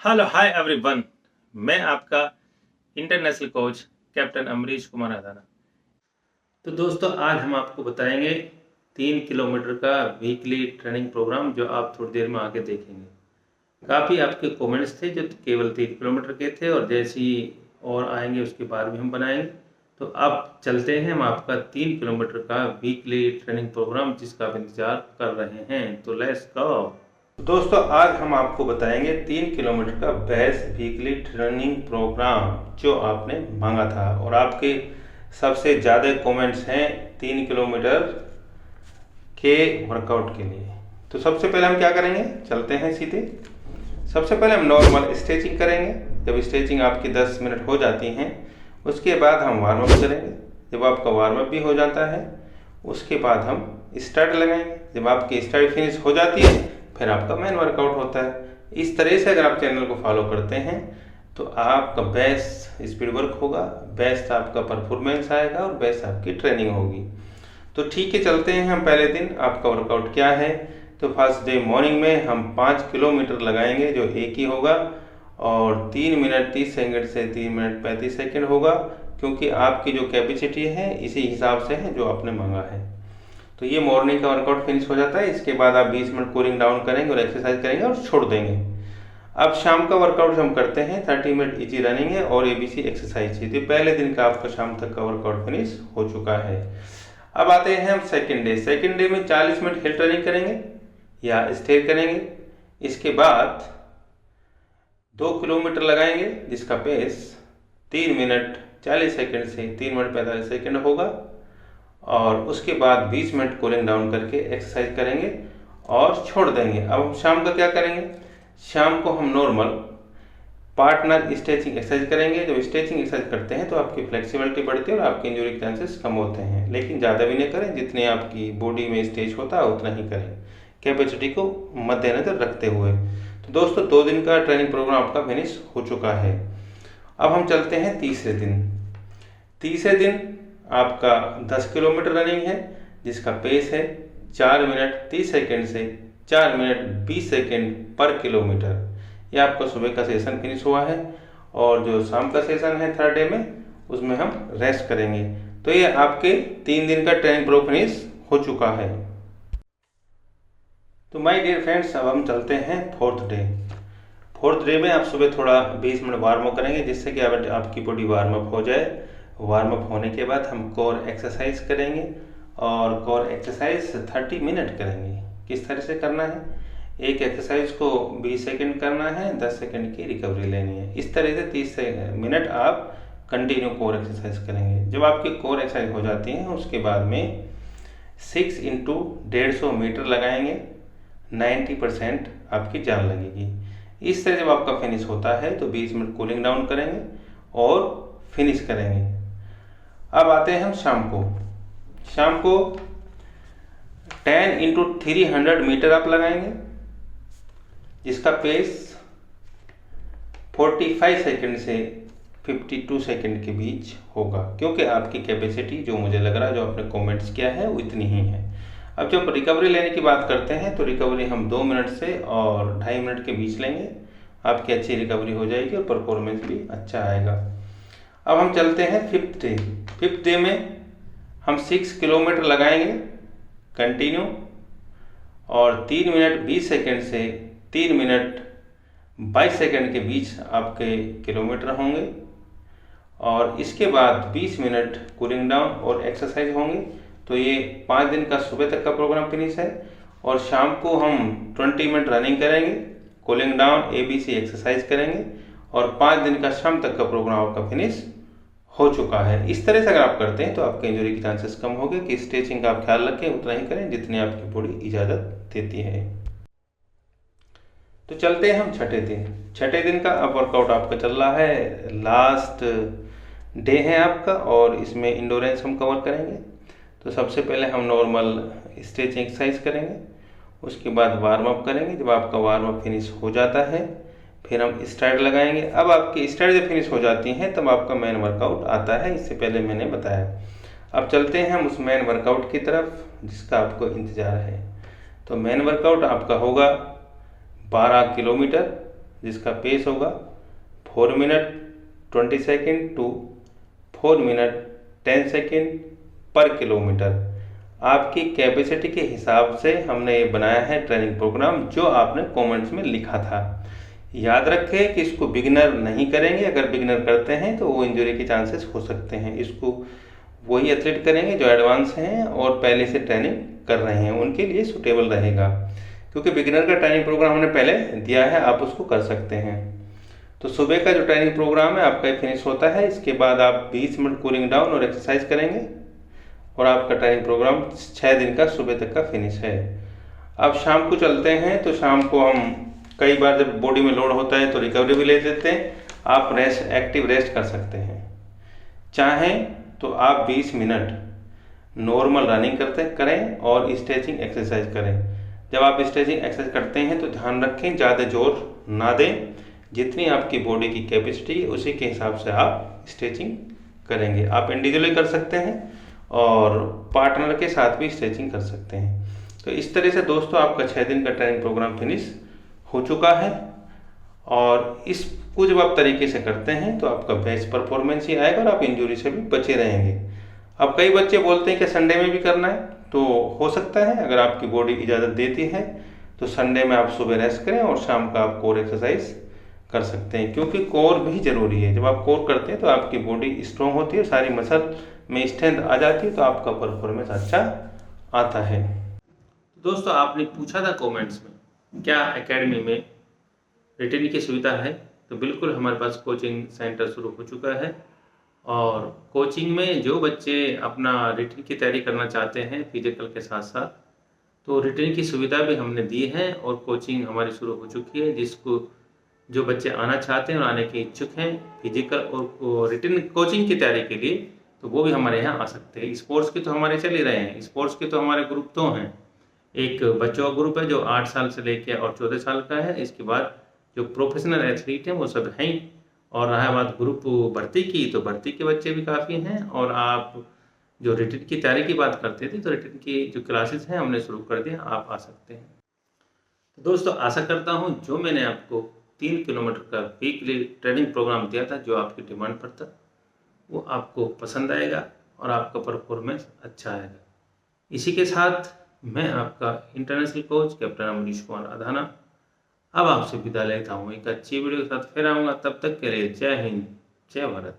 Hello hi everyone. मैं आपका international coach captain Amrish Kumar Adana. तो दोस्तों, आज हम आपको बताएंगे 3 किलोमीटर का वीकली ट्रेनिंग प्रोग्राम जो आप थोड़ी देर में आगे देखेंगे। काफ़ी आपके कमेंट्स थे जो केवल 3 किलोमीटर के थे, और जैसे ही और आएंगे उसके बाद भी हम बनाएंगे। तो अब चलते हैं हम आपका 3 किलोमीटर का वीकली ट्रेनिंग प्रोग्राम जिसका आप इंतजार कर रहे हैं। तो लेट्स गो। दोस्तों, आज हम आपको बताएंगे 3 किलोमीटर का बेस्ट वीकली ट्रेनिंग प्रोग्राम जो आपने मांगा था, और आपके सबसे ज़्यादा कमेंट्स हैं 3 किलोमीटर के वर्कआउट के लिए। तो सबसे पहले हम क्या करेंगे, चलते हैं सीधे। सबसे पहले हम नॉर्मल स्ट्रेचिंग करेंगे। जब स्ट्रेचिंग आपकी 10 मिनट हो जाती हैं, उसके बाद हम वार्म अप करेंगे। जब आपका वार्म अप भी हो जाता है, उसके बाद हम स्टार्ट लगाएंगे। जब आपकी स्टार्ट फिनिश हो जाती है, फिर आपका मेन वर्कआउट होता है। इस तरह से अगर आप चैनल को फॉलो करते हैं तो आपका बेस्ट स्पीड वर्क होगा, बेस्ट आपका परफॉर्मेंस आएगा और बेस्ट आपकी ट्रेनिंग होगी। तो ठीक है, चलते हैं हम पहले दिन आपका वर्कआउट क्या है। तो फर्स्ट डे मॉर्निंग में हम 5 किलोमीटर लगाएंगे जो एक ही होगा, और 3 मिनट 30 सेकंड से 3 मिनट 35 सेकंड होगा, क्योंकि आपकी जो कैपेसिटी है इसी हिसाब से है जो आपने मांगा है। तो ये मॉर्निंग का वर्कआउट फिनिश हो जाता है। इसके बाद आप 20 मिनट कूलिंग डाउन करेंगे और एक्सरसाइज करेंगे और छोड़ देंगे। अब शाम का वर्कआउट हम करते हैं 30 मिनट इजी रनिंग है और एबीसी एक्सरसाइज है। तो पहले दिन का आपका शाम तक का वर्कआउट फिनिश हो चुका है। अब आते हैं हम सेकेंड डे। सेकेंड डे में 40 मिनट हिल ट्रेनिंग करेंगे या स्टेयर करेंगे। इसके बाद 2 किलोमीटर लगाएंगे जिसका पेस 3 मिनट 40 सेकंड से 3 मिनट 45 सेकंड होगा, और उसके बाद 20 मिनट कूलिंग डाउन करके एक्सरसाइज करेंगे और छोड़ देंगे। अब हम शाम का क्या करेंगे, शाम को हम नॉर्मल पार्टनर स्ट्रेचिंग एक्सरसाइज करेंगे। जब स्ट्रेचिंग एक्सरसाइज करते हैं तो आपकी फ्लेक्सिबिलिटी बढ़ती है और आपकी इंजरी के चांसेस कम होते हैं, लेकिन ज़्यादा भी नहीं करें। जितने आपकी बॉडी में स्ट्रेच होता है उतना ही करें, कैपेसिटी को मद्देनजर रखते हुए। तो दोस्तों, 2 दिन का ट्रेनिंग प्रोग्राम आपका फिनिश हो चुका है। अब हम चलते हैं तीसरे दिन। तीसरे दिन आपका 10 किलोमीटर रनिंग है जिसका पेस है 4 मिनट 30 सेकंड से 4 मिनट 20 सेकंड पर किलोमीटर। ये आपका सुबह का सेशन फिनिश हुआ है, और जो शाम का सेशन है थर्ड डे में, उसमें हम रेस्ट करेंगे। तो ये आपके 3 दिन का ट्रेनिंग प्रो फिनिश हो चुका है। तो माय डियर फ्रेंड्स, अब हम चलते हैं फोर्थ डे। फोर्थ डे में आप सुबह थोड़ा 20 मिनट वार्म अप करेंगे जिससे कि आपकी बॉडी वार्म अप हो जाए। वार्म अप होने के बाद हम कोर एक्सरसाइज करेंगे, और कोर एक्सरसाइज 30 मिनट करेंगे। किस तरह से करना है, एक एक्सरसाइज को 20 सेकंड करना है, 10 सेकंड की रिकवरी लेनी है। इस तरह से 30 मिनट आप कंटिन्यू कोर एक्सरसाइज करेंगे। जब आपकी कोर एक्सरसाइज हो जाती है, उसके बाद में 6 इंटू 150 मीटर लगाएंगे। 90% आपकी जान लगेगी। इस तरह जब आपका फिनिश होता है तो 20 मिनट कूलिंग डाउन करेंगे और फिनिश करेंगे। अब आते हैं हम शाम को। शाम को 10 इंटू 300 मीटर आप लगाएंगे जिसका पेस 45 सेकंड से 52 सेकंड के बीच होगा, क्योंकि आपकी कैपेसिटी जो मुझे लग रहा है, जो आपने कमेंट्स किया है, वो इतनी ही है। अब जब रिकवरी लेने की बात करते हैं तो रिकवरी हम 2 मिनट से और 2.5 मिनट के बीच लेंगे। आपकी अच्छी रिकवरी हो जाएगी और परफॉर्मेंस भी अच्छा आएगा। अब हम चलते हैं फिफ्थ डे। फिफ्थ डे में हम 6 किलोमीटर लगाएंगे कंटिन्यू, और 3 मिनट 20 सेकंड से 3 मिनट 22 सेकंड के बीच आपके किलोमीटर होंगे, और इसके बाद 20 मिनट कूलिंग डाउन और एक्सरसाइज होंगे। तो ये 5 दिन का सुबह तक का प्रोग्राम फिनिश है, और शाम को हम 20 मिनट रनिंग करेंगे, कूलिंग डाउन एबीसी एक्सरसाइज करेंगे, और 5 दिन का शाम तक का प्रोग्राम आपका फिनिश हो चुका है। इस तरह से अगर आप करते हैं तो आपके इंजरी के चांसेस कम होंगे। कि स्ट्रेचिंग का आप ख्याल रखें, उतना ही करें जितनी आपकी बॉडी इजाज़त देती है। तो चलते हैं हम छठे दिन। छठे दिन का अब वर्कआउट आपका चल रहा है, लास्ट डे है आपका, और इसमें इंडोरेंस हम कवर करेंगे। तो सबसे पहले हम नॉर्मल स्ट्रेचिंग एक्सरसाइज करेंगे, उसके बाद वार्म अप करेंगे। जब आपका वार्म अप फिनिश हो जाता है, फिर हम स्ट्राइड लगाएंगे। अब आपकी स्ट्राइड जब फिनिश हो जाती हैं तब आपका मेन वर्कआउट आता है, इससे पहले मैंने बताया। अब चलते हैं हम उस मेन वर्कआउट की तरफ जिसका आपको इंतज़ार है। तो मेन वर्कआउट आपका होगा 12 किलोमीटर जिसका पेस होगा 4 minute 20 second to 4 minute 10 second पर किलोमीटर। आपकी कैपेसिटी के हिसाब से हमने ये बनाया है ट्रेनिंग प्रोग्राम, जो आपने कमेंट्स में लिखा था। याद रखें कि इसको बिगिनर नहीं करेंगे। अगर बिगिनर करते हैं तो वो इंजरी के चांसेस हो सकते हैं। इसको वही एथलीट करेंगे जो एडवांस हैं और पहले से ट्रेनिंग कर रहे हैं, उनके लिए सूटेबल रहेगा। क्योंकि बिगिनर का ट्रेनिंग प्रोग्राम हमने पहले दिया है, आप उसको कर सकते हैं। तो सुबह का जो ट्रेनिंग प्रोग्राम है आपका फिनिश होता है। इसके बाद आप 20 मिनट कूलिंग डाउन और एक्सरसाइज करेंगे और आपका ट्रेनिंग प्रोग्राम 6 दिन का सुबह तक का फिनिश है। अब शाम को चलते हैं, तो शाम को हम कई बार जब बॉडी में लोड होता है तो रिकवरी भी ले लेते हैं। आप एक्टिव रेस्ट कर सकते हैं। चाहें तो आप 20 मिनट नॉर्मल रनिंग करें और स्ट्रेचिंग एक्सरसाइज करें। जब आप स्ट्रेचिंग एक्सरसाइज करते हैं तो ध्यान रखें ज़्यादा जोर ना दें। जितनी आपकी बॉडी की कैपेसिटी है उसी के हिसाब से आप स्ट्रेचिंग करेंगे। आप इंडिविजुअली कर सकते हैं और पार्टनर के साथ भी स्ट्रेचिंग कर सकते हैं। तो इस तरह से दोस्तों आपका 6 दिन का ट्रेनिंग प्रोग्राम फिनिश हो चुका है। और इसको जब आप तरीके से करते हैं तो आपका बेस्ट परफॉर्मेंस ही आएगा और आप इंजरी से भी बचे रहेंगे। अब कई बच्चे बोलते हैं कि संडे में भी करना है, तो हो सकता है अगर आपकी बॉडी इजाज़त देती है तो संडे में आप सुबह रेस्ट करें और शाम का आप कोर एक्सरसाइज कर सकते हैं। क्योंकि कोर भी ज़रूरी है। जब आप कोर करते हैं तो आपकी बॉडी स्ट्रॉन्ग होती है, सारी मसल में स्ट्रेंथ आ जाती है, तो आपका परफॉर्मेंस अच्छा आता है। दोस्तों आपने पूछा था कमेंट्स में क्या एकेडमी में रिटन की सुविधा है, तो बिल्कुल हमारे पास कोचिंग सेंटर शुरू हो चुका है। और कोचिंग में जो बच्चे अपना रिटन की तैयारी करना चाहते हैं फिजिकल के साथ साथ, तो रिटन की सुविधा भी हमने दी है और कोचिंग हमारी शुरू हो चुकी है। जिसको जो बच्चे आना चाहते हैं और आने के इच्छुक हैं फिजिकल और रिटन कोचिंग की तैयारी के लिए, तो वो भी हमारे यहाँ आ सकते हैं। स्पोर्ट्स के तो हमारे चल ही रहे हैं। स्पोर्ट्स के तो हमारे ग्रुप तो हैं। एक बच्चों का ग्रुप है जो 8 साल से लेकर और 14 साल का है। इसके बाद जो प्रोफेशनल एथलीट हैं वो सब हैं। और रहा बात ग्रुप भर्ती की, तो भर्ती के बच्चे भी काफ़ी हैं। और आप जो रिटन की तैयारी की बात करते थे, तो रिटन की जो क्लासेस हैं हमने शुरू कर दिया, आप आ सकते हैं। तो दोस्तों आशा करता हूँ जो मैंने आपको 3 किलोमीटर का वीकली ट्रेनिंग प्रोग्राम दिया था, जो आपकी डिमांड पर था, वो आपको पसंद आएगा और आपका परफॉर्मेंस अच्छा आएगा। इसी के साथ मैं आपका international coach captain Amrish Kumar Adhana अब आपसे विदा लेता हूँ। एक अच्छी वीडियो के साथ फिर आऊँगा। तब तक के लिए जय हिंद, जय भारत।